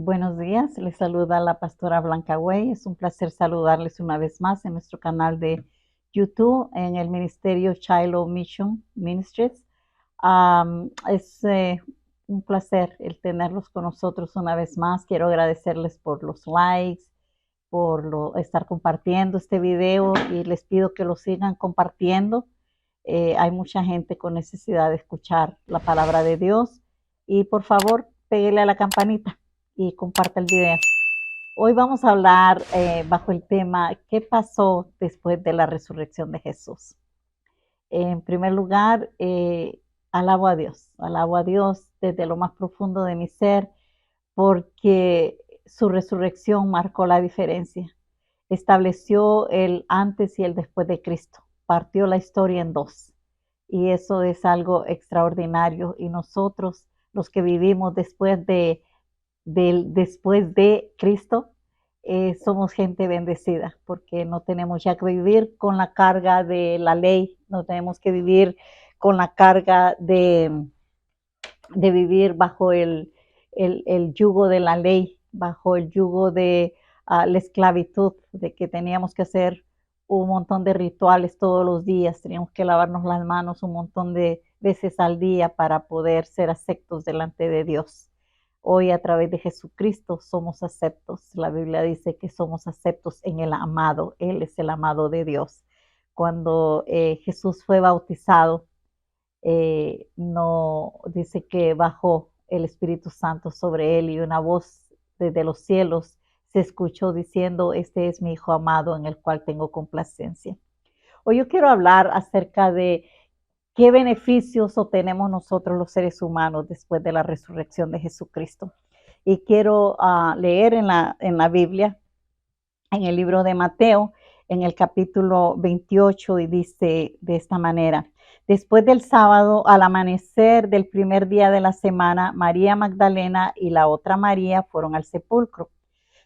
Buenos días, les saluda la pastora Blanca Güey. Es un placer saludarles una vez más en nuestro canal de YouTube en el ministerio Shiloh Mission Ministries. Es un placer el tenerlos con nosotros una vez más. Quiero agradecerles por los likes, estar compartiendo este video y les pido que lo sigan compartiendo. Hay mucha gente con necesidad de escuchar la palabra de Dios y por favor, pégale a la campanita y comparta el video. Hoy vamos a hablar bajo el tema ¿qué pasó después de la resurrección de Jesús? En primer lugar, alabo a Dios desde lo más profundo de mi ser porque su resurrección marcó la diferencia. Estableció el antes y el después de Cristo. Partió la historia en dos. Y eso es algo extraordinario. Y nosotros, los que vivimos después de Cristo, somos gente bendecida, porque no tenemos ya que vivir con la carga de la ley, no tenemos que vivir con la carga de vivir bajo el yugo de la ley, bajo el yugo de la esclavitud, de que teníamos que hacer un montón de rituales todos los días, teníamos que lavarnos las manos un montón de veces al día para poder ser aceptos delante de Dios. Hoy a través de Jesucristo somos aceptos. La Biblia dice que somos aceptos en el amado. Él es el amado de Dios. Cuando Jesús fue bautizado, no dice que bajó el Espíritu Santo sobre él y una voz desde los cielos se escuchó diciendo, este es mi Hijo amado en el cual tengo complacencia. Hoy yo quiero hablar acerca de qué beneficios obtenemos nosotros los seres humanos después de la resurrección de Jesucristo. Y quiero leer en la Biblia, en el libro de Mateo, en el capítulo 28, y dice de esta manera: después del sábado, al amanecer del primer día de la semana, María Magdalena y la otra María fueron al sepulcro.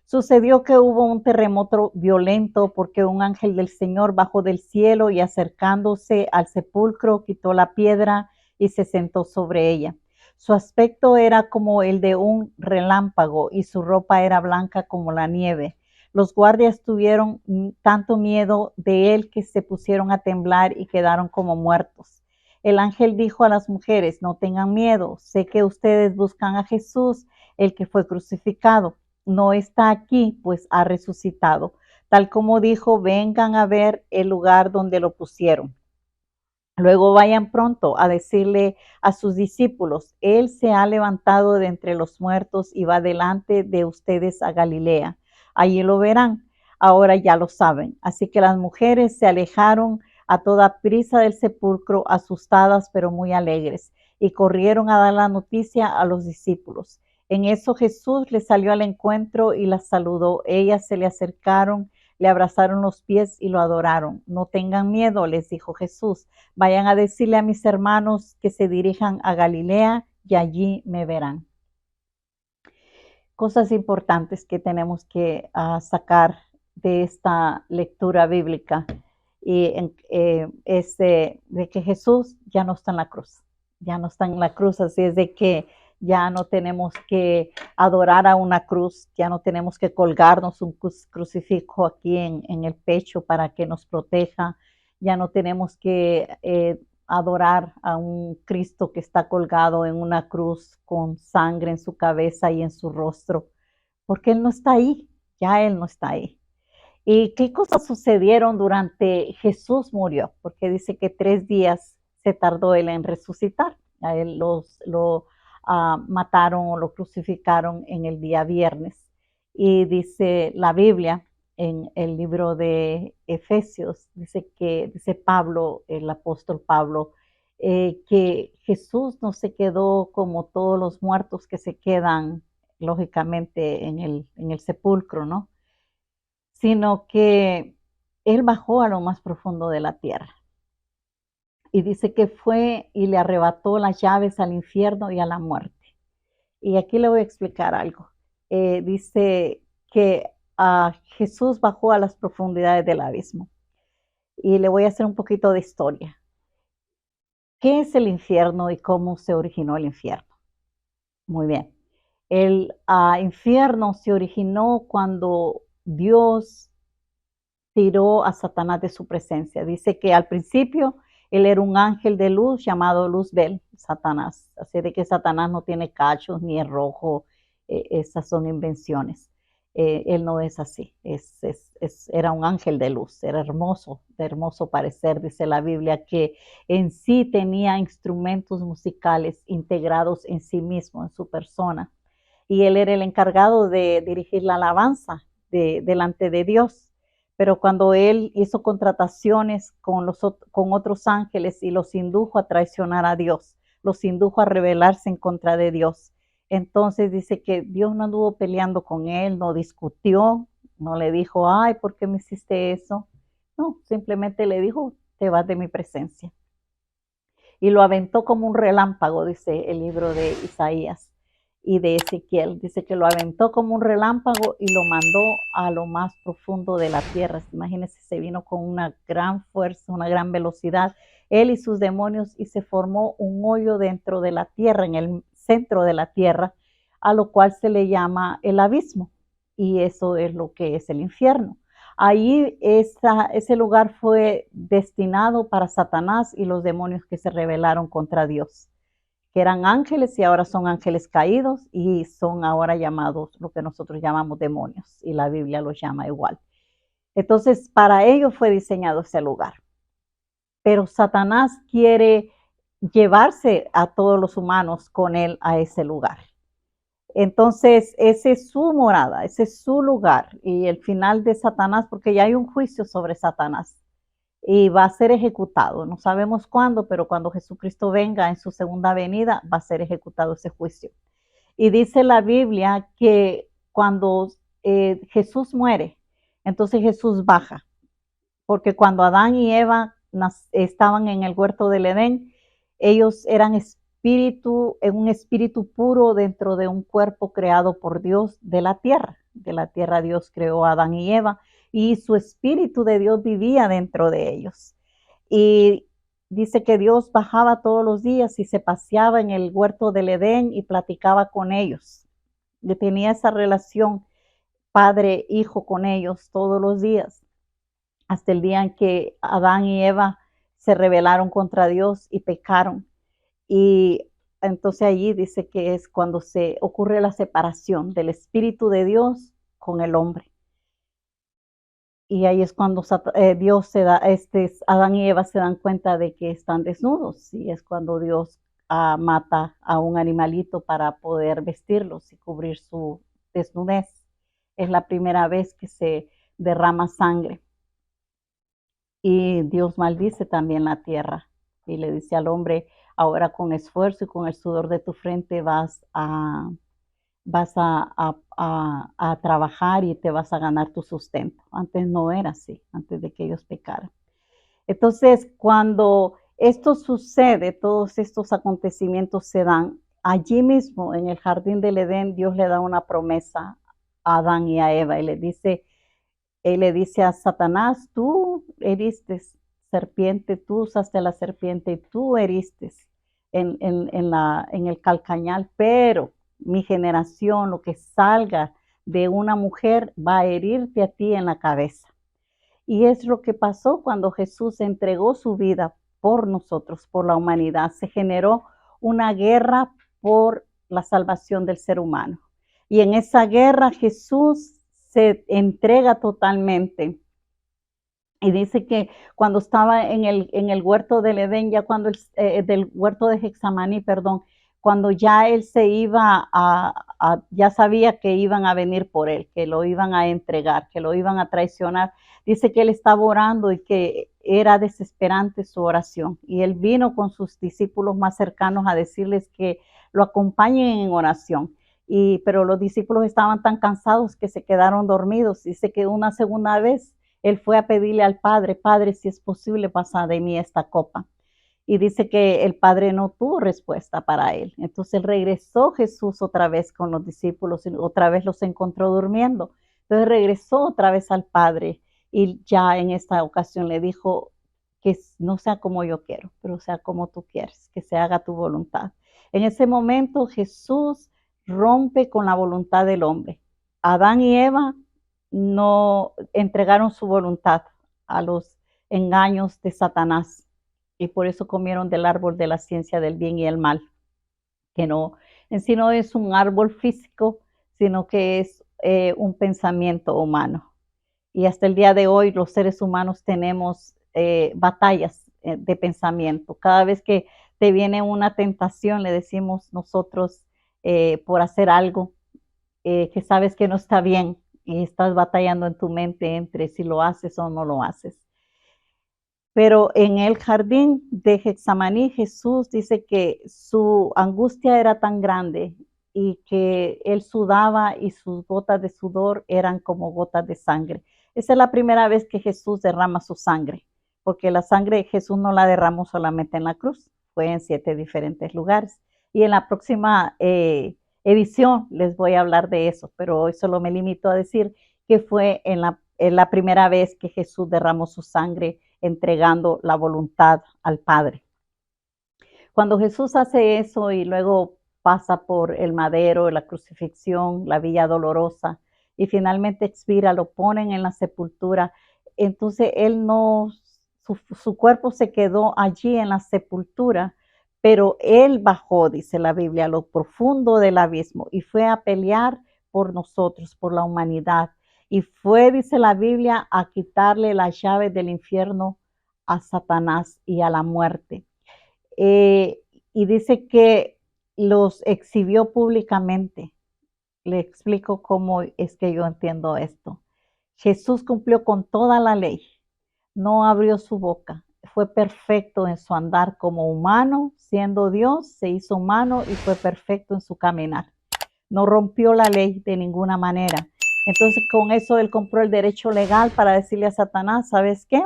Sucedió que hubo un terremoto violento porque un ángel del Señor bajó del cielo y acercándose al sepulcro quitó la piedra y se sentó sobre ella. Su aspecto era como el de un relámpago y su ropa era blanca como la nieve. Los guardias tuvieron tanto miedo de él que se pusieron a temblar y quedaron como muertos. El ángel dijo a las mujeres, no tengan miedo, sé que ustedes buscan a Jesús, el que fue crucificado. No está aquí, pues ha resucitado. Tal como dijo, vengan a ver el lugar donde lo pusieron. Luego vayan pronto a decirle a sus discípulos, Él se ha levantado de entre los muertos y va delante de ustedes a Galilea. Allí lo verán. Ahora ya lo saben. Así que las mujeres se alejaron a toda prisa del sepulcro, asustadas pero muy alegres, y corrieron a dar la noticia a los discípulos. En eso Jesús les salió al encuentro y las saludó. Ellas se le acercaron, le abrazaron los pies y lo adoraron. No tengan miedo, les dijo Jesús. Vayan a decirle a mis hermanos que se dirijan a Galilea y allí me verán. Cosas importantes que tenemos que sacar de esta lectura bíblica es de que Jesús ya no está en la cruz, ya no está en la cruz, así es de que ya no tenemos que adorar a una cruz, ya no tenemos que colgarnos un crucifijo aquí en el pecho para que nos proteja, ya no tenemos que adorar a un Cristo que está colgado en una cruz con sangre en su cabeza y en su rostro, porque Él no está ahí, ya Él no está ahí. ¿Y qué cosas sucedieron durante Jesús murió? Porque dice que 3 días se tardó Él en resucitar. A Él lo mataron o lo crucificaron en el día viernes. Y dice la Biblia en el libro de Efesios, dice Pablo, el apóstol Pablo, que Jesús no se quedó como todos los muertos que se quedan lógicamente en el sepulcro, ¿no? Sino que Él bajó a lo más profundo de la tierra. Y dice que fue y le arrebató las llaves al infierno y a la muerte. Y aquí le voy a explicar algo. Dice que Jesús bajó a las profundidades del abismo. Y le voy a hacer un poquito de historia. ¿Qué es el infierno y cómo se originó el infierno? Muy bien. El infierno se originó cuando Dios tiró a Satanás de su presencia. Dice que al principio él era un ángel de luz llamado Luzbel, Satanás. Así de que Satanás no tiene cachos ni es rojo, esas son invenciones. Él no es así, era un ángel de luz, era hermoso, de hermoso parecer, dice la Biblia, que en sí tenía instrumentos musicales integrados en sí mismo, en su persona. Y él era el encargado de dirigir la alabanza delante de Dios. Pero cuando él hizo contrataciones con otros ángeles y los indujo a traicionar a Dios, los indujo a rebelarse en contra de Dios. Entonces dice que Dios no anduvo peleando con él, no discutió, no le dijo, ay, ¿por qué me hiciste eso? No, simplemente le dijo, te vas de mi presencia. Y lo aventó como un relámpago, dice el libro de Isaías y de Ezequiel. Dice que lo aventó como un relámpago y lo mandó a lo más profundo de la tierra. Imagínense, se vino con una gran fuerza, una gran velocidad, él y sus demonios, y se formó un hoyo dentro de la tierra, en el centro de la tierra, a lo cual se le llama el abismo. Y eso es lo que es el infierno. Ahí ese lugar fue destinado para Satanás y los demonios que se rebelaron contra Dios, que eran ángeles y ahora son ángeles caídos y son ahora llamados lo que nosotros llamamos demonios y la Biblia los llama igual. Entonces, para ellos fue diseñado ese lugar. Pero Satanás quiere llevarse a todos los humanos con él a ese lugar. Entonces, ese es su morada, ese es su lugar y el final de Satanás, porque ya hay un juicio sobre Satanás y va a ser ejecutado. No sabemos cuándo, pero cuando Jesucristo venga en su segunda venida, va a ser ejecutado ese juicio. Y dice la Biblia que cuando Jesús muere, entonces Jesús baja, porque cuando Adán y Eva estaban en el huerto del Edén, ellos eran espíritu, en un espíritu puro dentro de un cuerpo creado por Dios de la tierra. De la tierra Dios creó a Adán y Eva y su espíritu de Dios vivía dentro de ellos. Y dice que Dios bajaba todos los días y se paseaba en el huerto del Edén y platicaba con ellos. Y tenía esa relación padre-hijo con ellos todos los días hasta el día en que Adán y Eva se rebelaron contra Dios y pecaron. Y entonces allí dice que es cuando se ocurre la separación del Espíritu de Dios con el hombre. Y ahí es cuando Dios Adán y Eva se dan cuenta de que están desnudos. Y es cuando Dios mata a un animalito para poder vestirlos y cubrir su desnudez. Es la primera vez que se derrama sangre. Y Dios maldice también la tierra y le dice al hombre, ahora con esfuerzo y con el sudor de tu frente vas a trabajar y te vas a ganar tu sustento. Antes no era así, antes de que ellos pecaran. Entonces, cuando esto sucede, todos estos acontecimientos se dan, allí mismo en el jardín del Edén, Dios le da una promesa a Adán y a Eva y él le dice a Satanás, tú heriste serpiente, tú usaste la serpiente y tú heriste en el calcañal, pero mi generación, lo que salga de una mujer, va a herirte a ti en la cabeza. Y es lo que pasó cuando Jesús entregó su vida por nosotros, por la humanidad. Se generó una guerra por la salvación del ser humano. Y en esa guerra Jesús se entrega totalmente. Y dice que cuando estaba en el huerto del Edén, ya cuando del huerto de Getsemaní, perdón, cuando ya él se iba ya sabía que iban a venir por él, que lo iban a entregar, que lo iban a traicionar. Dice que él estaba orando y que era desesperante su oración. Y él vino con sus discípulos más cercanos a decirles que lo acompañen en oración. Pero los discípulos estaban tan cansados que se quedaron dormidos. Dice que una segunda vez él fue a pedirle al Padre, Padre, si es posible, pasa de mí esta copa. Y dice que el Padre no tuvo respuesta para él. Entonces regresó Jesús otra vez con los discípulos y otra vez los encontró durmiendo. Entonces regresó otra vez al Padre y ya en esta ocasión le dijo que no sea como yo quiero, pero sea como tú quieres, que se haga tu voluntad. En ese momento Jesús rompe con la voluntad del hombre. Adán y Eva no entregaron su voluntad a los engaños de Satanás y por eso comieron del árbol de la ciencia del bien y el mal, que no, en sí no es un árbol físico, sino que es un pensamiento humano. Y hasta el día de hoy los seres humanos tenemos batallas de pensamiento. Cada vez que te viene una tentación, le decimos nosotros por hacer algo que sabes que no está bien y estás batallando en tu mente entre si lo haces o no lo haces. Pero en el jardín de Getsemaní, Jesús dice que su angustia era tan grande y que él sudaba y sus gotas de sudor eran como gotas de sangre. Esa es la primera vez que Jesús derrama su sangre, porque la sangre de Jesús no la derramó solamente en la cruz, fue en 7 diferentes lugares. Y en la próxima edición les voy a hablar de eso, pero hoy solo me limito a decir que fue en la primera vez que Jesús derramó su sangre entregando la voluntad al Padre. Cuando Jesús hace eso y luego pasa por el madero, la crucifixión, la vía dolorosa y finalmente expira, lo ponen en la sepultura, entonces él no, su cuerpo se quedó allí en la sepultura, pero él bajó, dice la Biblia, a lo profundo del abismo y fue a pelear por nosotros, por la humanidad. Y fue, dice la Biblia, a quitarle las llaves del infierno a Satanás y a la muerte. Eh, y dice que los exhibió públicamente. Le explico cómo es que yo entiendo esto. Jesús cumplió con toda la ley, no abrió su boca, fue perfecto en su andar como humano, siendo Dios, se hizo humano y fue perfecto en su caminar. No rompió la ley de ninguna manera. Entonces con eso él compró el derecho legal para decirle a Satanás, ¿sabes qué?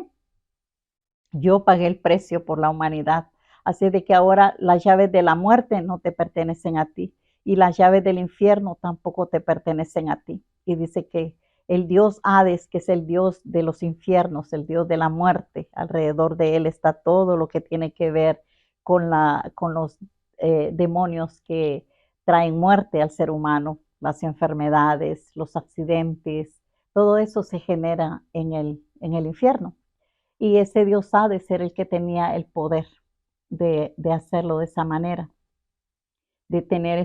Yo pagué el precio por la humanidad. Así de que ahora las llaves de la muerte no te pertenecen a ti y las llaves del infierno tampoco te pertenecen a ti. Y dice que el Dios Hades, que es el Dios de los infiernos, el Dios de la muerte, alrededor de él está todo lo que tiene que ver con los demonios que traen muerte al ser humano, las enfermedades, los accidentes, todo eso se genera en el infierno. Y ese Dios ha de ser el que tenía el poder de hacerlo de esa manera, de tener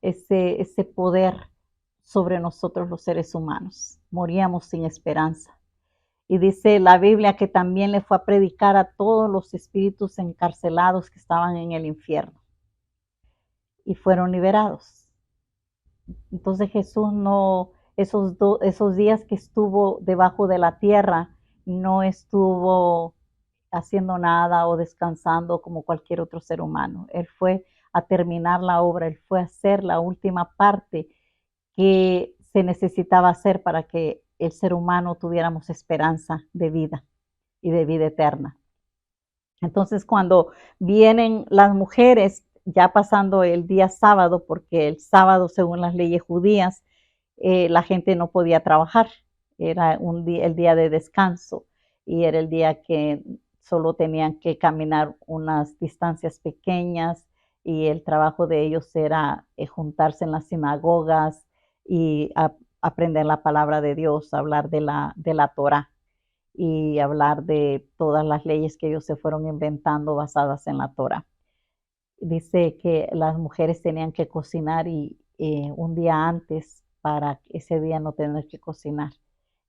ese poder sobre nosotros los seres humanos. Moríamos sin esperanza. Y dice la Biblia que también le fue a predicar a todos los espíritus encarcelados que estaban en el infierno y fueron liberados. Entonces Jesús no, esos días que estuvo debajo de la tierra, no estuvo haciendo nada o descansando como cualquier otro ser humano. Él fue a terminar la obra, él fue a hacer la última parte que se necesitaba hacer para que el ser humano tuviéramos esperanza de vida y de vida eterna. Entonces, cuando vienen las mujeres, ya pasando el día sábado, porque el sábado, según las leyes judías, la gente no podía trabajar, era el día de descanso y era el día que solo tenían que caminar unas distancias pequeñas y el trabajo de ellos era juntarse en las sinagogas y aprender la palabra de Dios, hablar de la Torah y hablar de todas las leyes que ellos se fueron inventando basadas en la Torah. Dice que las mujeres tenían que cocinar y un día antes para ese día no tener que cocinar.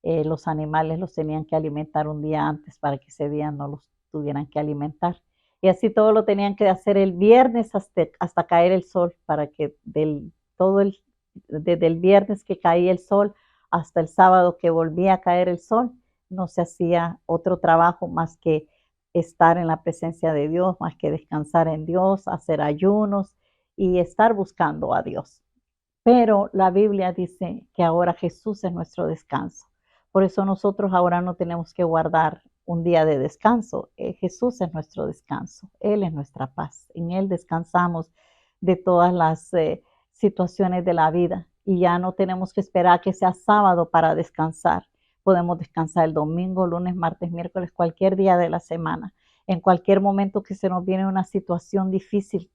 Los animales los tenían que alimentar un día antes para que ese día no los tuvieran que alimentar. Y así todo lo tenían que hacer el viernes hasta caer el sol, para que desde el viernes que caía el sol hasta el sábado que volvía a caer el sol, no se hacía otro trabajo más que estar en la presencia de Dios, más que descansar en Dios, hacer ayunos y estar buscando a Dios. Pero la Biblia dice que ahora Jesús es nuestro descanso. Por eso nosotros ahora no tenemos que guardar un día de descanso. Jesús es nuestro descanso. Él es nuestra paz. En Él descansamos de todas las situaciones de la vida y ya no tenemos que esperar que sea sábado para descansar. Podemos descansar el domingo, lunes, martes, miércoles, cualquier día de la semana. En cualquier momento que se nos viene una situación difícil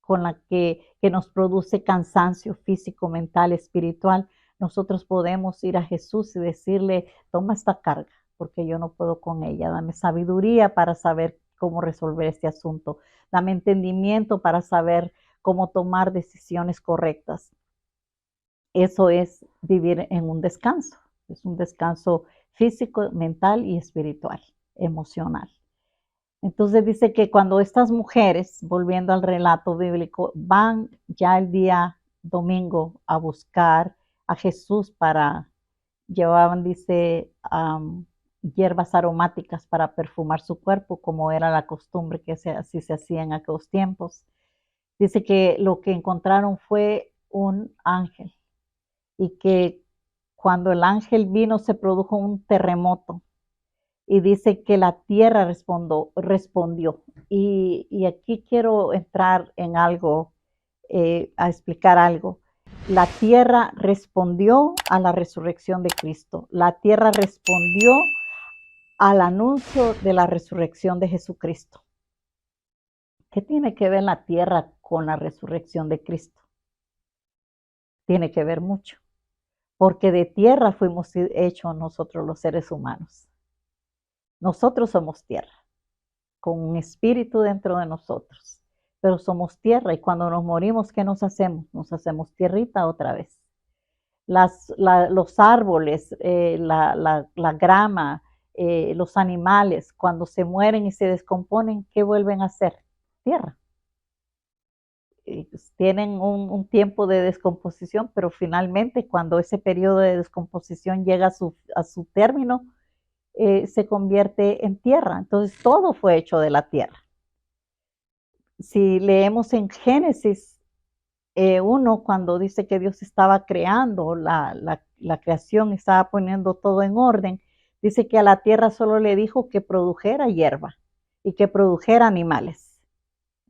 con la que nos produce cansancio físico, mental, espiritual, nosotros podemos ir a Jesús y decirle, toma esta carga, porque yo no puedo con ella. Dame sabiduría para saber cómo resolver este asunto. Dame entendimiento para saber cómo tomar decisiones correctas. Eso es vivir en un descanso. Es un descanso físico, mental y espiritual, emocional. Entonces dice que cuando estas mujeres, volviendo al relato bíblico, van ya el día domingo a buscar a Jesús llevaban, dice, hierbas aromáticas para perfumar su cuerpo, como era la costumbre que así se hacía en aquellos tiempos. Dice que lo que encontraron fue un ángel y que cuando el ángel vino se produjo un terremoto y dice que la tierra respondió. Y aquí quiero entrar en algo, a explicar algo. La tierra respondió a la resurrección de Cristo. La tierra respondió al anuncio de la resurrección de Jesucristo. ¿Qué tiene que ver la tierra con la resurrección de Cristo? Tiene que ver mucho, porque de tierra fuimos hechos nosotros los seres humanos. Nosotros somos tierra, con un espíritu dentro de nosotros, pero somos tierra y cuando nos morimos, ¿qué nos hacemos? Nos hacemos tierrita otra vez. Los árboles, la grama, los animales, cuando se mueren y se descomponen, ¿qué vuelven a hacer? Tierra. Tienen un tiempo de descomposición, pero finalmente cuando ese periodo de descomposición llega a su término, se convierte en tierra. Entonces todo fue hecho de la tierra. Si leemos en Génesis 1, cuando dice que Dios estaba creando la creación, estaba poniendo todo en orden, dice que a la tierra solo le dijo que produjera hierba y que produjera animales.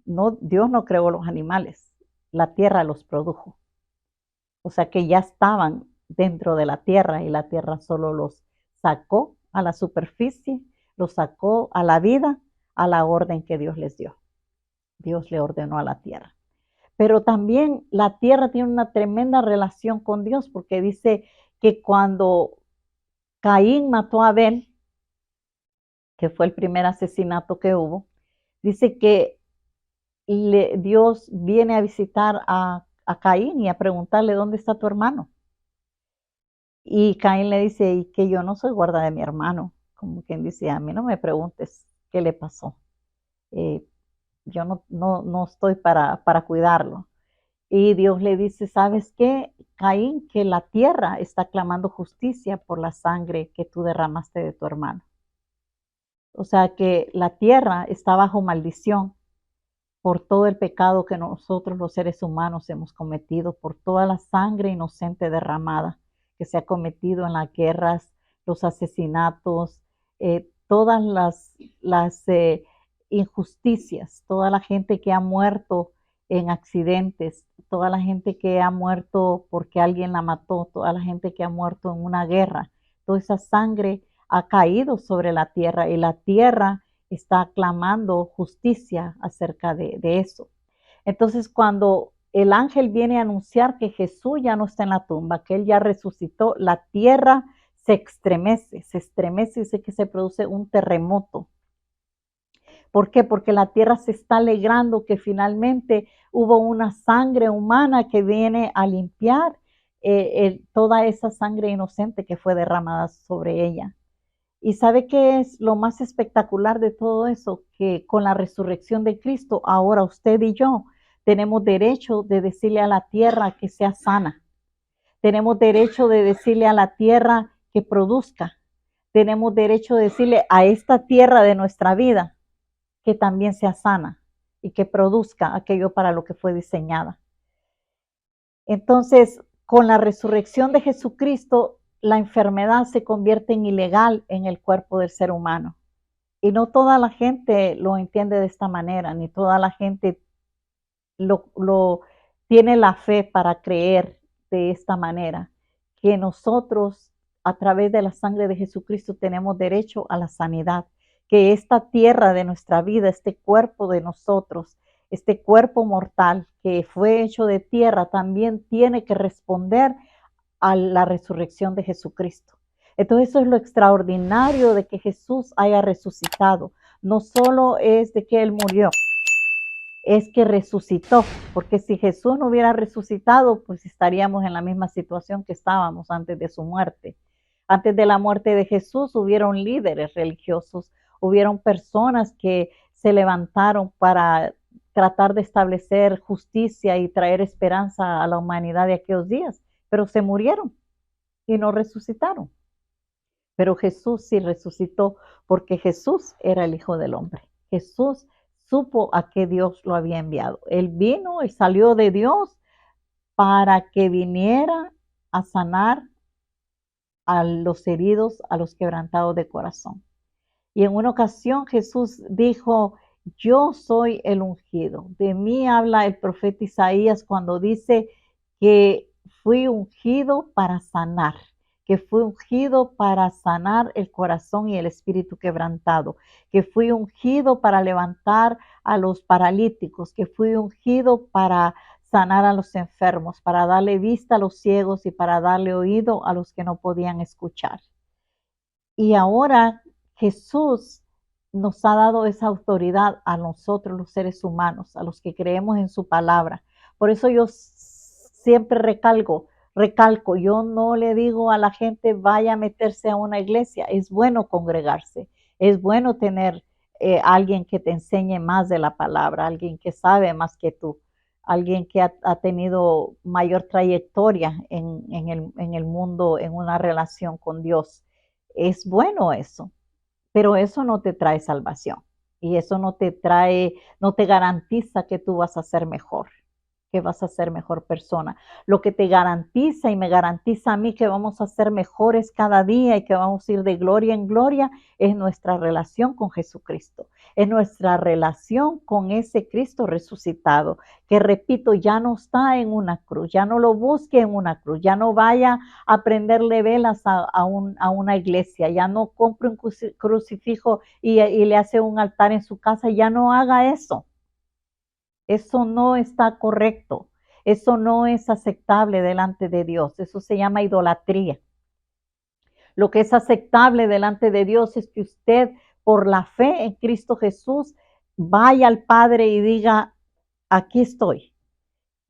No, Dios no creó los animales, la tierra los produjo. O sea que ya estaban dentro de la tierra y la tierra solo los sacó a la superficie, los sacó a la vida, a la orden que Dios les dio. Dios le ordenó a la tierra. Pero también la tierra tiene una tremenda relación con Dios, porque dice que cuando Caín mató a Abel, que fue el primer asesinato que hubo, dice que Dios viene a visitar a Caín y a preguntarle, ¿dónde está tu hermano? Y Caín le dice, y que yo no soy guarda de mi hermano, como quien dice, a mí no me preguntes qué le pasó. Yo no estoy para cuidarlo. Y Dios le dice, ¿sabes qué, Caín? Que la tierra está clamando justicia por la sangre que tú derramaste de tu hermano. O sea que la tierra está bajo maldición por todo el pecado que nosotros los seres humanos hemos cometido, por toda la sangre inocente derramada que se ha cometido en las guerras, los asesinatos, todas las injusticias, toda la gente que ha muerto en accidentes, toda la gente que ha muerto porque alguien la mató, toda la gente que ha muerto en una guerra, toda esa sangre ha caído sobre la tierra y la tierra está clamando justicia acerca de eso. Entonces, cuando el ángel viene a anunciar que Jesús ya no está en la tumba, que él ya resucitó, la tierra se estremece y dice que se produce un terremoto. ¿Por qué? Porque la tierra se está alegrando que finalmente hubo una sangre humana que viene a limpiar toda esa sangre inocente que fue derramada sobre ella. ¿Y sabe qué es lo más espectacular de todo eso? Que con la resurrección de Cristo, ahora usted y yo tenemos derecho de decirle a la tierra que sea sana. Tenemos derecho de decirle a la tierra que produzca. Tenemos derecho de decirle a esta tierra de nuestra vida que también sea sana y que produzca aquello para lo que fue diseñada. Entonces, con la resurrección de Jesucristo, la enfermedad se convierte en ilegal en el cuerpo del ser humano. Y no toda la gente lo entiende de esta manera, ni toda la gente lo tiene la fe para creer de esta manera, que nosotros a través de la sangre de Jesucristo tenemos derecho a la sanidad, que esta tierra de nuestra vida, este cuerpo de nosotros, este cuerpo mortal que fue hecho de tierra, también tiene que responder a la resurrección de Jesucristo. Entonces eso es lo extraordinario de que Jesús haya resucitado. No solo es de que Él murió, es que resucitó, porque si Jesús no hubiera resucitado, pues estaríamos en la misma situación que estábamos antes de su muerte. Antes de la muerte de Jesús hubieron líderes religiosos, hubieron personas que se levantaron para tratar de establecer justicia y traer esperanza a la humanidad de aquellos días, pero se murieron y no resucitaron. Pero Jesús sí resucitó porque Jesús era el Hijo del Hombre. Jesús supo a qué Dios lo había enviado. Él vino y salió de Dios para que viniera a sanar a los heridos, a los quebrantados de corazón. Y en una ocasión Jesús dijo, yo soy el ungido. De mí habla el profeta Isaías cuando dice que fui ungido para sanar, que fui ungido para sanar el corazón y el espíritu quebrantado, que fui ungido para levantar a los paralíticos, que fui ungido para sanar a los enfermos, para darle vista a los ciegos y para darle oído a los que no podían escuchar. Y ahora Jesús nos ha dado esa autoridad a nosotros los seres humanos, a los que creemos en su palabra. Por eso yo siempre recalco, yo no le digo a la gente vaya a meterse a una iglesia, es bueno congregarse, es bueno tener alguien que te enseñe más de la palabra, alguien que sabe más que tú, alguien que ha tenido mayor trayectoria en el mundo, en una relación con Dios. Es bueno eso, pero eso no te trae salvación y eso no te garantiza que tú vas a ser mejor, que vas a ser mejor persona. Lo que te garantiza y me garantiza a mí que vamos a ser mejores cada día y que vamos a ir de gloria en gloria es nuestra relación con Jesucristo, es nuestra relación con ese Cristo resucitado, que repito, ya no está en una cruz, ya no lo busque en una cruz, ya no vaya a prenderle velas a una iglesia, ya no compre un crucifijo y le hace un altar en su casa, ya no haga eso. Eso no está correcto. Eso no es aceptable delante de Dios. Eso se llama idolatría. Lo que es aceptable delante de Dios es que usted, por la fe en Cristo Jesús, vaya al Padre y diga, aquí estoy,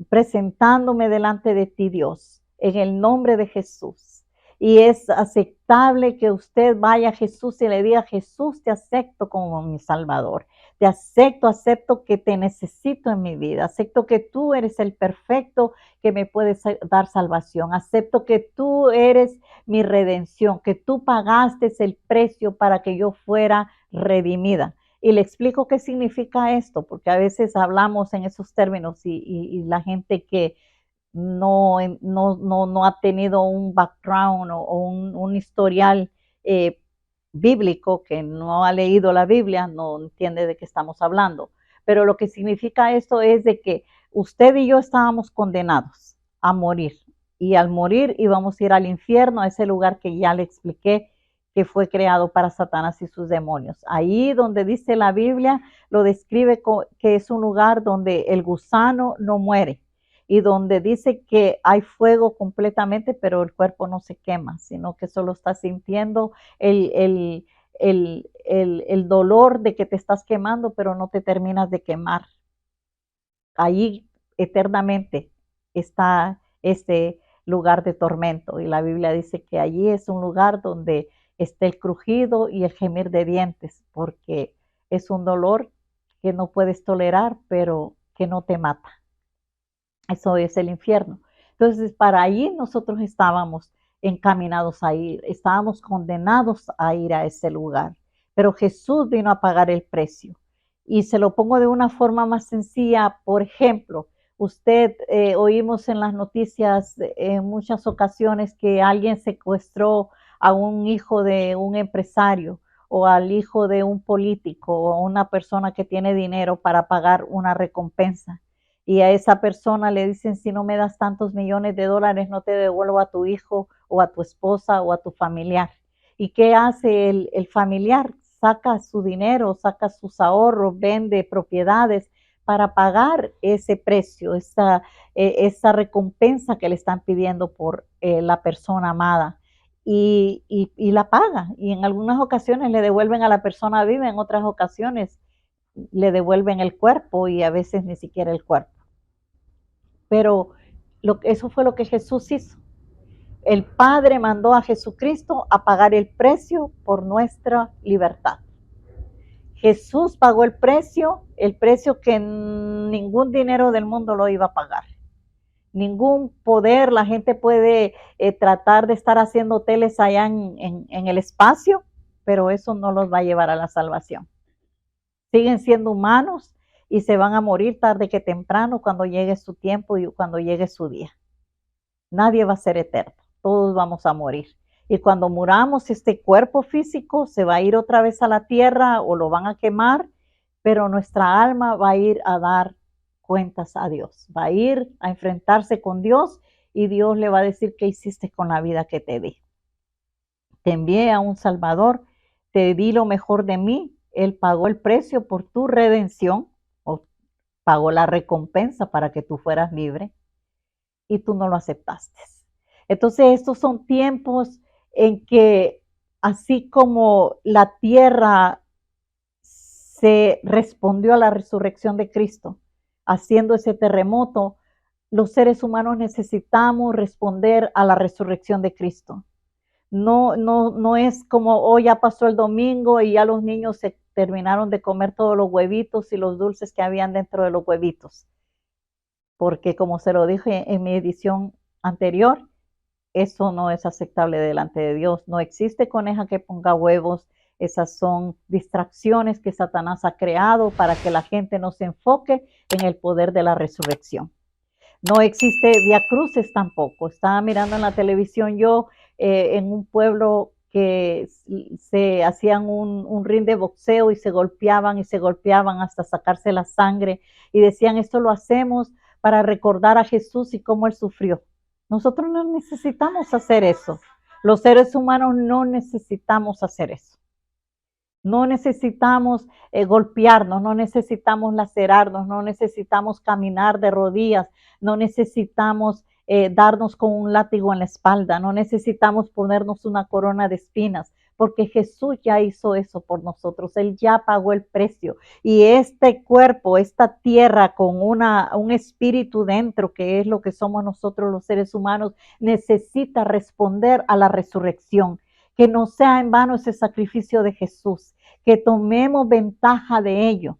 presentándome delante de ti, Dios, en el nombre de Jesús. Y es aceptable que usted vaya a Jesús y le diga, Jesús, te acepto como mi Salvador. Te acepto que te necesito en mi vida. Acepto que tú eres el perfecto que me puedes dar salvación. Acepto que tú eres mi redención, que tú pagaste el precio para que yo fuera redimida. Y le explico qué significa esto, porque a veces hablamos en esos términos y la gente que no ha tenido un background o un historial eh, bíblico, que no ha leído la Biblia, no entiende de qué estamos hablando. Pero lo que significa esto es de que usted y yo estábamos condenados a morir. Y al morir íbamos a ir al infierno, a ese lugar que ya le expliqué que fue creado para Satanás y sus demonios. Ahí donde dice la Biblia, lo describe que es un lugar donde el gusano no muere y donde dice que hay fuego completamente, pero el cuerpo no se quema, sino que solo está sintiendo el, el, el dolor de que te estás quemando, pero no te terminas de quemar. Allí eternamente está este lugar de tormento y la Biblia dice que allí es un lugar donde está el crujido y el gemir de dientes, porque es un dolor que no puedes tolerar, pero que no te mata. Eso es el infierno. Entonces, para allí nosotros estábamos encaminados a ir, estábamos condenados a ir a ese lugar, pero Jesús vino a pagar el precio. Y se lo pongo de una forma más sencilla, por ejemplo, usted oímos en las noticias en muchas ocasiones que alguien secuestró a un hijo de un empresario o al hijo de un político o a una persona que tiene dinero para pagar una recompensa y a esa persona le dicen, si no me das tantos millones de dólares, no te devuelvo a tu hijo o a tu esposa o a tu familiar. ¿Y qué hace el familiar? Saca su dinero, saca sus ahorros, vende propiedades para pagar ese precio, esa recompensa que le están pidiendo por la persona amada. Y la paga. Y en algunas ocasiones le devuelven a la persona viva, en otras ocasiones le devuelven el cuerpo y a veces ni siquiera el cuerpo. Pero eso fue lo que Jesús hizo. El Padre mandó a Jesucristo a pagar el precio por nuestra libertad. Jesús pagó el precio que ningún dinero del mundo lo iba a pagar. Ningún poder, la gente puede tratar de estar haciendo hoteles allá en el espacio, pero eso no los va a llevar a la salvación. Siguen siendo humanos y se van a morir tarde que temprano cuando llegue su tiempo y cuando llegue su día. Nadie va a ser eterno, todos vamos a morir. Y cuando muramos, este cuerpo físico se va a ir otra vez a la tierra o lo van a quemar, pero nuestra alma va a ir a dar cuentas a Dios, va a ir a enfrentarse con Dios y Dios le va a decir qué hiciste con la vida que te di. Te envié a un Salvador, te di lo mejor de mí, Él pagó el precio por tu redención, o pagó la recompensa para que tú fueras libre y tú no lo aceptaste. Entonces, estos son tiempos en que, así como la tierra se respondió a la resurrección de Cristo, haciendo ese terremoto, los seres humanos necesitamos responder a la resurrección de Cristo. No es como, oh, ya pasó el domingo y ya los niños se terminaron de comer todos los huevitos y los dulces que habían dentro de los huevitos. Porque como se lo dije en mi edición anterior, eso no es aceptable delante de Dios. No existe coneja que ponga huevos. Esas son distracciones que Satanás ha creado para que la gente no se enfoque en el poder de la resurrección. No existe vía cruces tampoco. Estaba mirando en la televisión yo en un pueblo que se hacían un ring de boxeo y se golpeaban hasta sacarse la sangre y decían, esto lo hacemos para recordar a Jesús y cómo Él sufrió. Nosotros no necesitamos hacer eso. Los seres humanos no necesitamos hacer eso. No necesitamos golpearnos, no necesitamos lacerarnos, no necesitamos caminar de rodillas, no necesitamos darnos con un látigo en la espalda, no necesitamos ponernos una corona de espinas, porque Jesús ya hizo eso por nosotros, Él ya pagó el precio. Y este cuerpo, esta tierra con un espíritu dentro, que es lo que somos nosotros los seres humanos, necesita responder a la resurrección. Que no sea en vano ese sacrificio de Jesús, que tomemos ventaja de ello.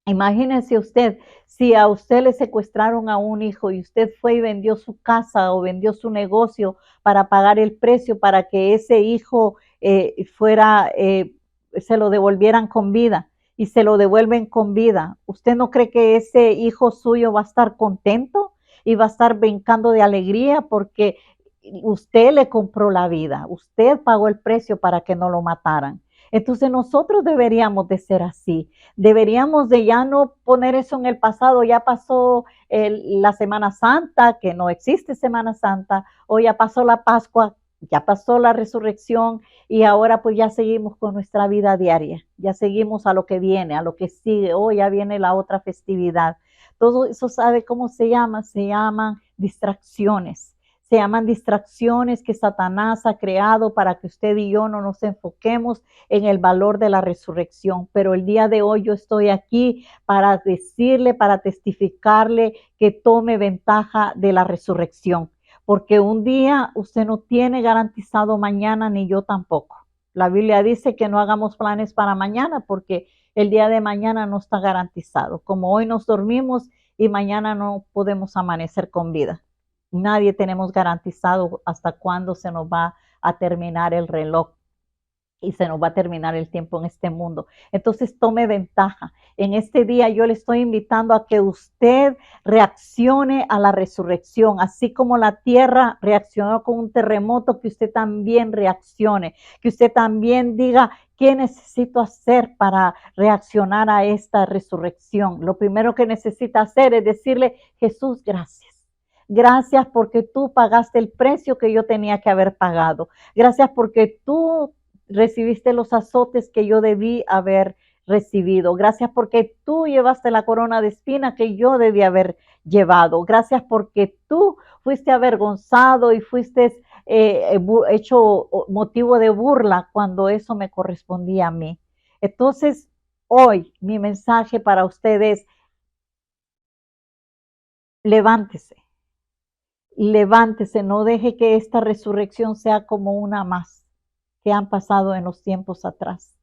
Imagínese usted, si a usted le secuestraron a un hijo y usted fue y vendió su casa o vendió su negocio para pagar el precio para que ese hijo se lo devolvieran con vida y se lo devuelven con vida. ¿Usted no cree que ese hijo suyo va a estar contento y va a estar brincando de alegría porque usted le compró la vida, usted pagó el precio para que no lo mataran? Entonces nosotros deberíamos de ser así, deberíamos de ya no poner eso en el pasado, ya pasó la Semana Santa, que no existe Semana Santa, o ya pasó la Pascua, ya pasó la resurrección y ahora pues ya seguimos con nuestra vida diaria, ya seguimos a lo que viene, a lo que sigue, ya viene la otra festividad. Todo eso, ¿sabe cómo se llama? Se llaman distracciones. Se llaman distracciones que Satanás ha creado para que usted y yo no nos enfoquemos en el valor de la resurrección. Pero el día de hoy yo estoy aquí para decirle, para testificarle que tome ventaja de la resurrección. Porque un día usted no tiene garantizado mañana, ni yo tampoco. La Biblia dice que no hagamos planes para mañana porque el día de mañana no está garantizado. Como hoy nos dormimos y mañana no podemos amanecer con vida. Nadie tenemos garantizado hasta cuándo se nos va a terminar el reloj y se nos va a terminar el tiempo en este mundo. Entonces tome ventaja. En este día yo le estoy invitando a que usted reaccione a la resurrección, así como la tierra reaccionó con un terremoto, que usted también reaccione, que usted también diga, ¿qué necesito hacer para reaccionar a esta resurrección? Lo primero que necesita hacer es decirle, Jesús, gracias. Gracias porque tú pagaste el precio que yo tenía que haber pagado. Gracias porque tú recibiste los azotes que yo debí haber recibido. Gracias porque tú llevaste la corona de espina que yo debía haber llevado. Gracias porque tú fuiste avergonzado y fuiste hecho motivo de burla cuando eso me correspondía a mí. Entonces, hoy mi mensaje para ustedes, levántese, levántese, no deje que esta resurrección sea como una más que han pasado en los tiempos atrás.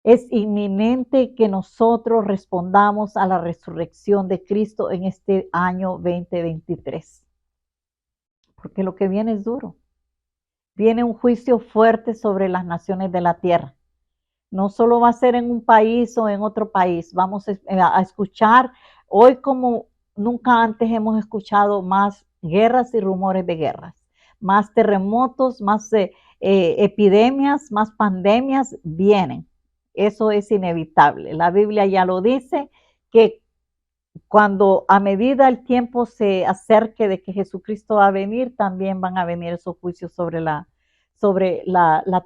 Es inminente que nosotros respondamos a la resurrección de Cristo en este año 2023, porque lo que viene es duro. Viene un juicio fuerte sobre las naciones de la tierra. No solo va a ser en un país o en otro país, vamos a escuchar hoy como nunca antes hemos escuchado más guerras y rumores de guerras, más terremotos, más epidemias, más pandemias vienen. Eso es inevitable. La Biblia ya lo dice, que cuando a medida el tiempo se acerque de que Jesucristo va a venir, también van a venir esos juicios sobre la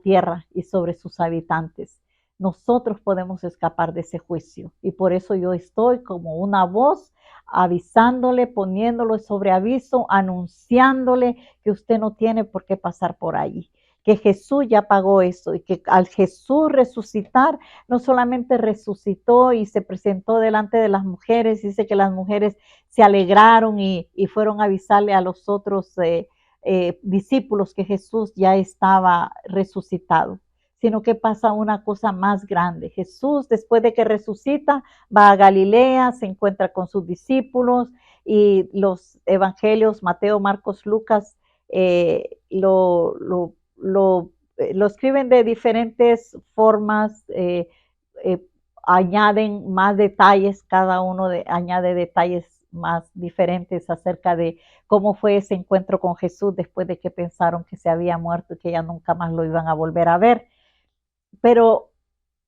tierra y sobre sus habitantes. Nosotros podemos escapar de ese juicio y por eso yo estoy como una voz avisándole, poniéndolo sobre aviso, anunciándole que usted no tiene por qué pasar por ahí, que Jesús ya pagó eso y que al Jesús resucitar, no solamente resucitó y se presentó delante de las mujeres, dice que las mujeres se alegraron y fueron a avisarle a los otros discípulos que Jesús ya estaba resucitado, sino que pasa una cosa más grande. Jesús, después de que resucita, va a Galilea, se encuentra con sus discípulos y los evangelios, Mateo, Marcos, Lucas, lo escriben de diferentes formas, eh, añaden más detalles, cada uno añade detalles más diferentes acerca de cómo fue ese encuentro con Jesús después de que pensaron que se había muerto y que ya nunca más lo iban a volver a ver. Pero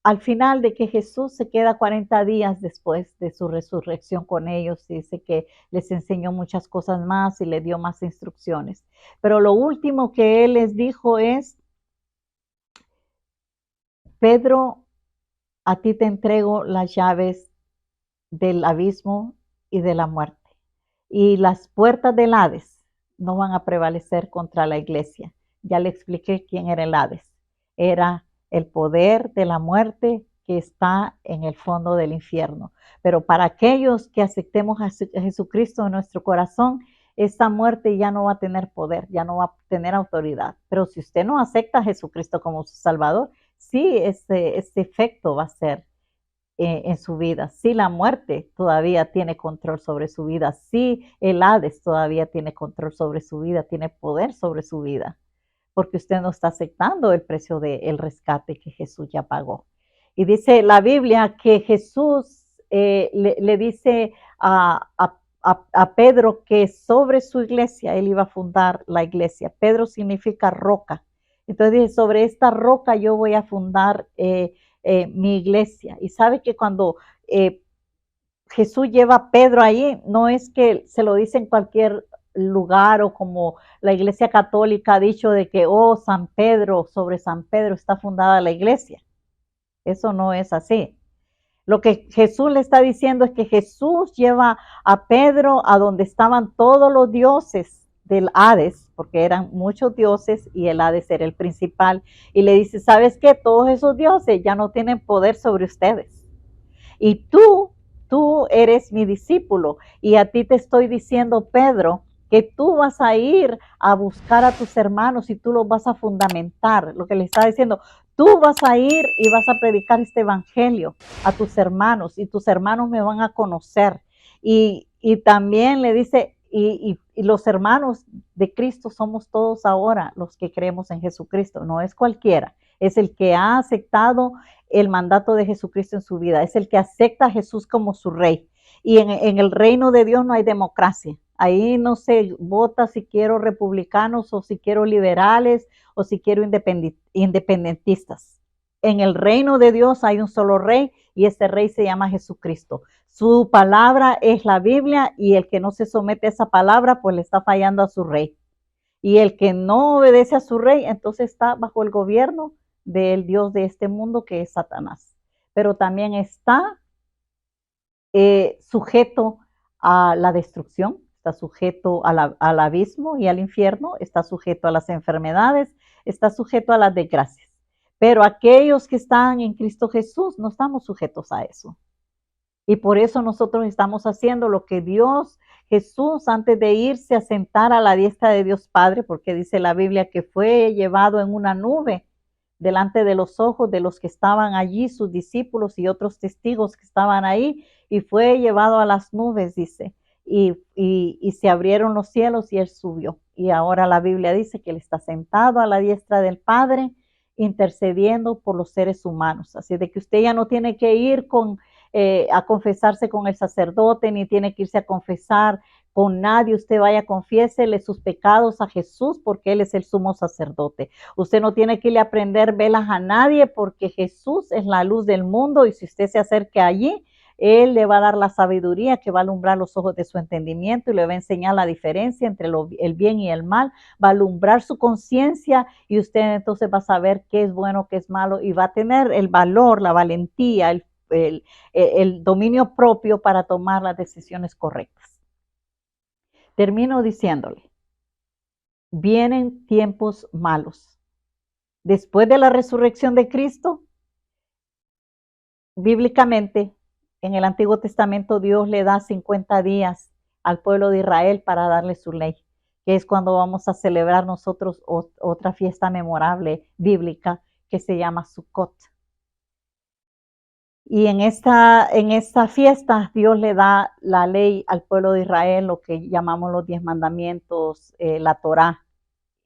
al final de que Jesús se queda 40 días después de su resurrección con ellos, y dice que les enseñó muchas cosas más y le dio más instrucciones. Pero lo último que él les dijo es, Pedro, a ti te entrego las llaves del abismo y de la muerte. Y las puertas del Hades no van a prevalecer contra la iglesia. Ya le expliqué quién era el Hades. Era el poder de la muerte que está en el fondo del infierno. Pero para aquellos que aceptemos a Jesucristo en nuestro corazón, esa muerte ya no va a tener poder, ya no va a tener autoridad. Pero si usted no acepta a Jesucristo como su Salvador, sí, ese efecto va a ser en su vida. Si la muerte todavía tiene control sobre su vida, si el Hades todavía tiene control sobre su vida, tiene poder sobre su vida, porque usted no está aceptando el precio del rescate que Jesús ya pagó. Y dice la Biblia que Jesús le dice a Pedro que sobre su iglesia él iba a fundar la iglesia. Pedro significa roca. Entonces dice, sobre esta roca yo voy a fundar mi iglesia. Y sabe que cuando Jesús lleva a Pedro ahí, no es que se lo dice en cualquier lugar o como la iglesia católica ha dicho de que, oh, San Pedro, sobre San Pedro está fundada la iglesia. Eso no es así. Lo que Jesús le está diciendo es que Jesús lleva a Pedro a donde estaban todos los dioses del Hades, porque eran muchos dioses y el Hades era el principal, y le dice, ¿sabes qué? Todos esos dioses ya no tienen poder sobre ustedes. Y tú eres mi discípulo y a ti te estoy diciendo, Pedro, que tú vas a ir a buscar a tus hermanos y tú los vas a fundamentar. Lo que le está diciendo, tú vas a ir y vas a predicar este evangelio a tus hermanos y tus hermanos me van a conocer. Y también le dice, y los hermanos de Cristo somos todos ahora los que creemos en Jesucristo, no es cualquiera, es el que ha aceptado el mandato de Jesucristo en su vida, es el que acepta a Jesús como su rey. Y en el reino de Dios no hay democracia. Ahí no se vota si quiero republicanos o si quiero liberales o si quiero independentistas. En el reino de Dios hay un solo rey y ese rey se llama Jesucristo. Su palabra es la Biblia y el que no se somete a esa palabra pues le está fallando a su rey. Y el que no obedece a su rey entonces está bajo el gobierno del Dios de este mundo que es Satanás. pero también está sujeto a la destrucción, está sujeto al abismo y al infierno, está sujeto a las enfermedades, está sujeto a las desgracias. Pero aquellos que están en Cristo Jesús no estamos sujetos a eso. Y por eso nosotros estamos haciendo lo que Dios, Jesús, antes de irse a sentar a la diestra de Dios Padre, porque dice la Biblia que fue llevado en una nube delante de los ojos de los que estaban allí, sus discípulos y otros testigos que estaban ahí, y fue llevado a las nubes, dice, y se abrieron los cielos y él subió. Y ahora la Biblia dice que él está sentado a la diestra del Padre, intercediendo por los seres humanos. Así de que usted ya no tiene que ir a confesarse con el sacerdote, ni tiene que irse a confesar con nadie. Usted vaya, confiésele sus pecados a Jesús porque Él es el sumo sacerdote. Usted no tiene que irle a prender velas a nadie porque Jesús es la luz del mundo y si usted se acerca allí, Él le va a dar la sabiduría que va a alumbrar los ojos de su entendimiento y le va a enseñar la diferencia entre el bien y el mal, va a alumbrar su conciencia y usted entonces va a saber qué es bueno, qué es malo y va a tener el valor, la valentía, el dominio propio para tomar las decisiones correctas. Termino diciéndole, vienen tiempos malos. Después de la resurrección de Cristo, bíblicamente, en el Antiguo Testamento, Dios le da 50 días al pueblo de Israel para darle su ley, que es cuando vamos a celebrar nosotros otra fiesta memorable bíblica que se llama Sukkot. Y en esta fiesta Dios le da la ley al pueblo de Israel, lo que llamamos los 10 mandamientos, la Torá,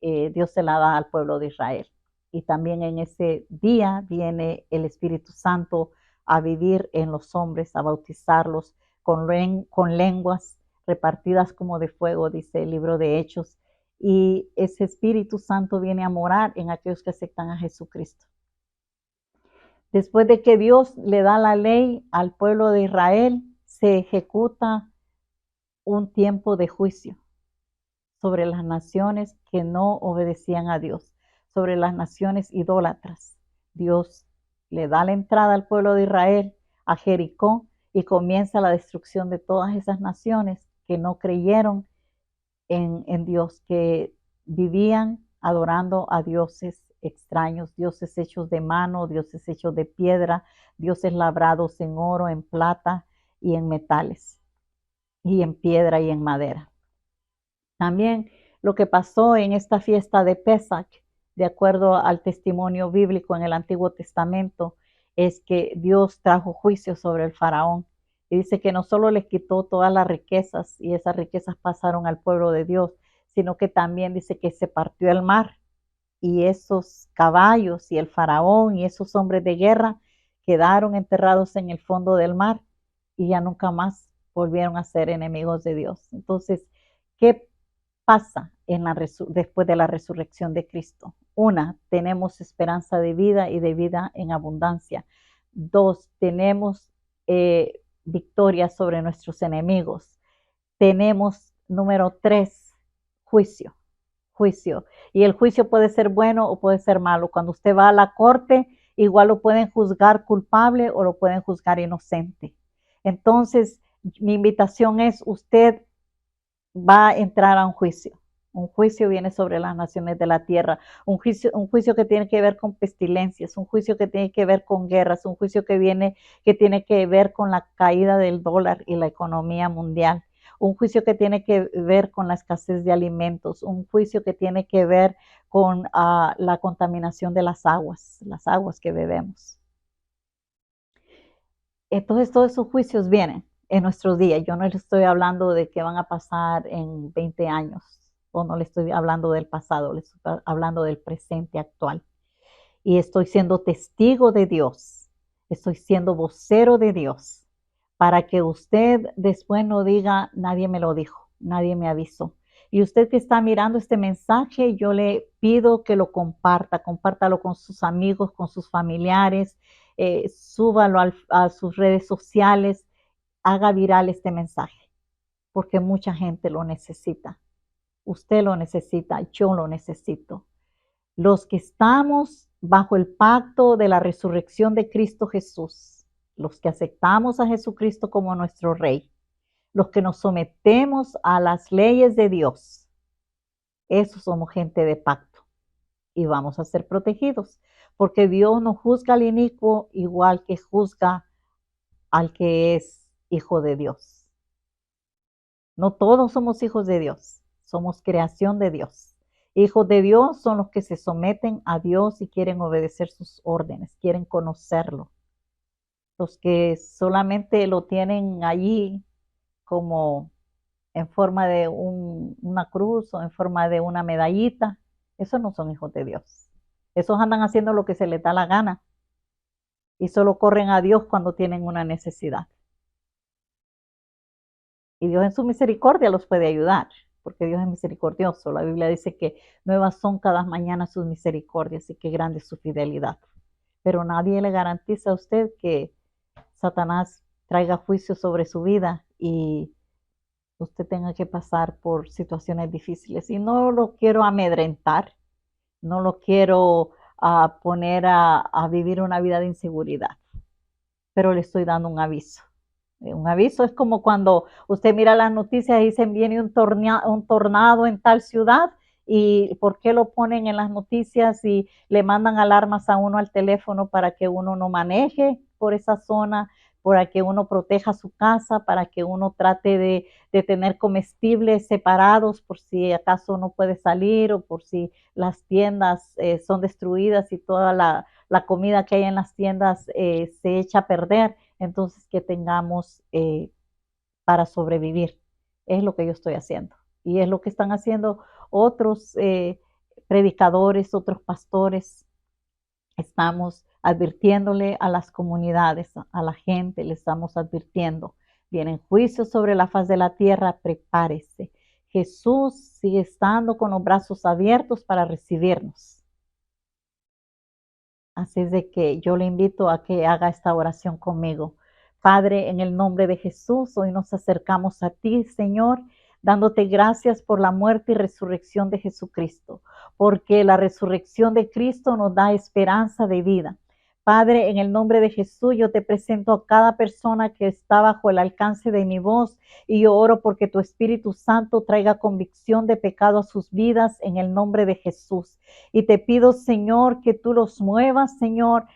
Dios se la da al pueblo de Israel. Y también en ese día viene el Espíritu Santo a vivir en los hombres, a bautizarlos con lenguas repartidas como de fuego, dice el libro de Hechos. Y ese Espíritu Santo viene a morar en aquellos que aceptan a Jesucristo. Después de que Dios le da la ley al pueblo de Israel, se ejecuta un tiempo de juicio sobre las naciones que no obedecían a Dios, sobre las naciones idólatras. Dios le da la entrada al pueblo de Israel a Jericó y comienza la destrucción de todas esas naciones que no creyeron en Dios, que vivían adorando a dioses extraños, dioses hechos de mano, dioses hechos de piedra, dioses labrados en oro, en plata y en metales, y en piedra y en madera. También lo que pasó en esta fiesta de Pesach, de acuerdo al testimonio bíblico en el Antiguo Testamento, es que Dios trajo juicio sobre el faraón. Y dice que no solo les quitó todas las riquezas y esas riquezas pasaron al pueblo de Dios, sino que también dice que se partió el mar y esos caballos y el faraón y esos hombres de guerra quedaron enterrados en el fondo del mar y ya nunca más volvieron a ser enemigos de Dios. Entonces, ¿qué pasa después de la resurrección de Cristo? Una, tenemos esperanza de vida y de vida en abundancia. Dos, tenemos victoria sobre nuestros enemigos. Tenemos, número tres, juicio. Juicio. Y el juicio puede ser bueno o puede ser malo. Cuando usted va a la corte, igual lo pueden juzgar culpable o lo pueden juzgar inocente. Entonces, mi invitación es, usted va a entrar a un juicio. Un juicio viene sobre las naciones de la tierra, un juicio que tiene que ver con pestilencias, un juicio que tiene que ver con guerras, un juicio que tiene que ver con la caída del dólar y la economía mundial, un juicio que tiene que ver con la escasez de alimentos, un juicio que tiene que ver con la contaminación de las aguas que bebemos. Entonces todos esos juicios vienen en nuestros días. Yo no les estoy hablando de que van a pasar en 20 años, o no le estoy hablando del pasado, les estoy hablando del presente actual. Y estoy siendo testigo de Dios, estoy siendo vocero de Dios, para que usted después no diga, nadie me lo dijo, nadie me avisó. Y usted que está mirando este mensaje, yo le pido que lo compártalo con sus amigos, con sus familiares, súbalo a sus redes sociales, haga viral este mensaje, porque mucha gente lo necesita. Usted lo necesita, yo lo necesito. Los que estamos bajo el pacto de la resurrección de Cristo Jesús, los que aceptamos a Jesucristo como nuestro Rey, los que nos sometemos a las leyes de Dios, esos somos gente de pacto y vamos a ser protegidos, porque Dios no juzga al inicuo igual que juzga al que es hijo de Dios. No todos somos hijos de Dios, somos creación de Dios. Hijos de Dios son los que se someten a Dios y quieren obedecer sus órdenes, quieren conocerlo. Los que solamente lo tienen allí como en forma de una cruz o en forma de una medallita, esos no son hijos de Dios. Esos andan haciendo lo que se les da la gana y solo corren a Dios cuando tienen una necesidad. Y Dios en su misericordia los puede ayudar, porque Dios es misericordioso. La Biblia dice que nuevas son cada mañana sus misericordias y que grande es su fidelidad. Pero nadie le garantiza a usted que Satanás traiga juicio sobre su vida y usted tenga que pasar por situaciones difíciles. Y no lo quiero amedrentar, no lo quiero poner a vivir una vida de inseguridad, pero le estoy dando un aviso. Un aviso es como cuando usted mira las noticias y dicen viene un tornado en tal ciudad y por qué lo ponen en las noticias y le mandan alarmas a uno al teléfono para que uno no maneje por esa zona, para que uno proteja su casa, para que uno trate de tener comestibles separados por si acaso no puede salir o por si las tiendas son destruidas y toda la comida que hay en las tiendas se echa a perder, entonces que tengamos para sobrevivir. Es lo que yo estoy haciendo y es lo que están haciendo otros predicadores, otros pastores. Estamos advirtiéndole a las comunidades, a la gente, le estamos advirtiendo. Vienen juicios sobre la faz de la tierra, prepárese. Jesús sigue estando con los brazos abiertos para recibirnos. Así es de que yo le invito a que haga esta oración conmigo. Padre, en el nombre de Jesús, hoy nos acercamos a ti, Señor, dándote gracias por la muerte y resurrección de Jesucristo, porque la resurrección de Cristo nos da esperanza de vida. Padre, en el nombre de Jesús, yo te presento a cada persona que está bajo el alcance de mi voz y yo oro porque tu Espíritu Santo traiga convicción de pecado a sus vidas en el nombre de Jesús. Y te pido, Señor, que tú los muevas, Señor,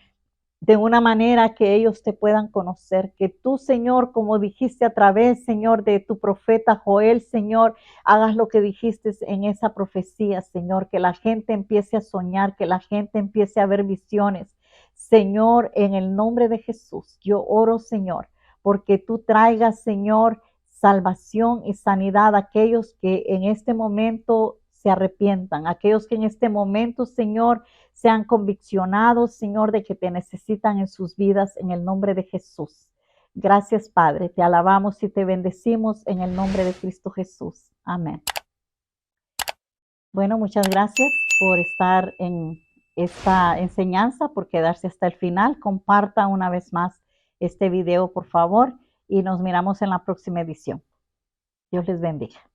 de una manera que ellos te puedan conocer, que tú, Señor, como dijiste a través, Señor, de tu profeta Joel, Señor, hagas lo que dijiste en esa profecía, Señor, que la gente empiece a soñar, que la gente empiece a ver visiones. Señor, en el nombre de Jesús, yo oro, Señor, porque tú traigas, Señor, salvación y sanidad a aquellos que en este momento se arrepientan, aquellos que en este momento, Señor, sean conviccionados, Señor, de que te necesitan en sus vidas en el nombre de Jesús. Gracias, Padre. Te alabamos y te bendecimos en el nombre de Cristo Jesús. Amén. Bueno, muchas gracias por estar en esta enseñanza, por quedarse hasta el final. Comparta una vez más este video, por favor, y nos miramos en la próxima edición. Dios les bendiga.